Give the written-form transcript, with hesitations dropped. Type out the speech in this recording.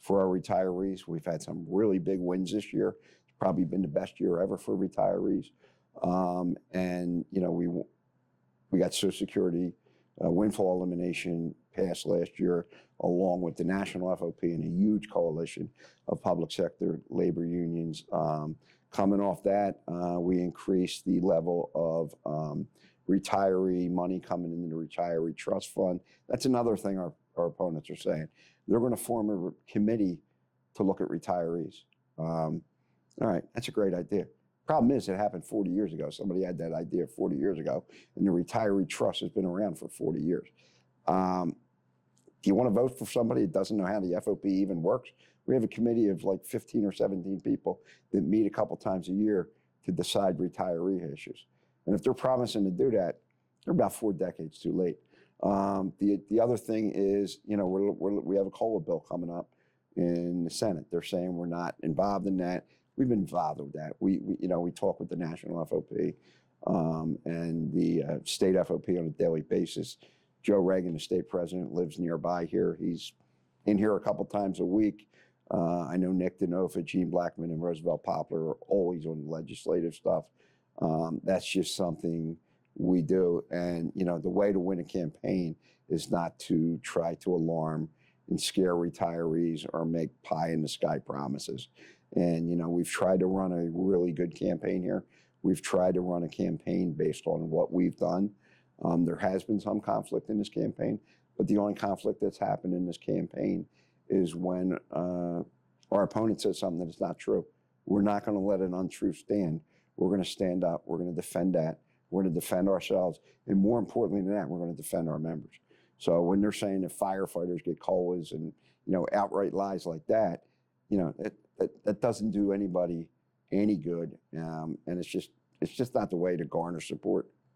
for our retirees. We've had some really big wins this year. It's probably been the best year ever for retirees. And we got Social Security windfall elimination passed last year, along with the national FOP and a huge coalition of public sector labor unions. Coming off that, we increased the level of retiree money coming into the retiree trust fund. That's another thing our opponents are saying. They're going to form a committee to look at retirees. All right, that's a great idea. Problem is, it happened 40 years ago. Somebody had that idea 40 years ago, and the retiree trust has been around for 40 years. Do you want to vote for somebody that doesn't know how the FOP even works? We have a committee of like 15 or 17 people that meet a couple times a year to decide retiree issues. And if they're promising to do that, they're about 4 decades too late. The other thing is, we have a COLA bill coming up in the Senate. They're saying we're not involved in that. We've been involved with that. We talk with the national FOP and the state FOP on a daily basis. Joe Reagan, the state president, lives nearby here. He's in here a couple times a week. I know Nick Denofa, Gene Blackman, and Roosevelt Poplar are always on legislative stuff. That's just something we do. And, the way to win a campaign is not to try to alarm and scare retirees or make pie-in-the-sky promises. And, we've tried to run a really good campaign here. We've tried to run a campaign based on what we've done. There has been some conflict in this campaign, but the only conflict that's happened in this campaign is when our opponent says something that is not true. We're not going to let an untruth stand. We're going to stand up. We're going to defend that. We're going to defend ourselves. And more importantly than that, we're going to defend our members. So when they're saying that firefighters get COLAs and, outright lies like that, that doesn't do anybody any good. And it's just not the way to garner support.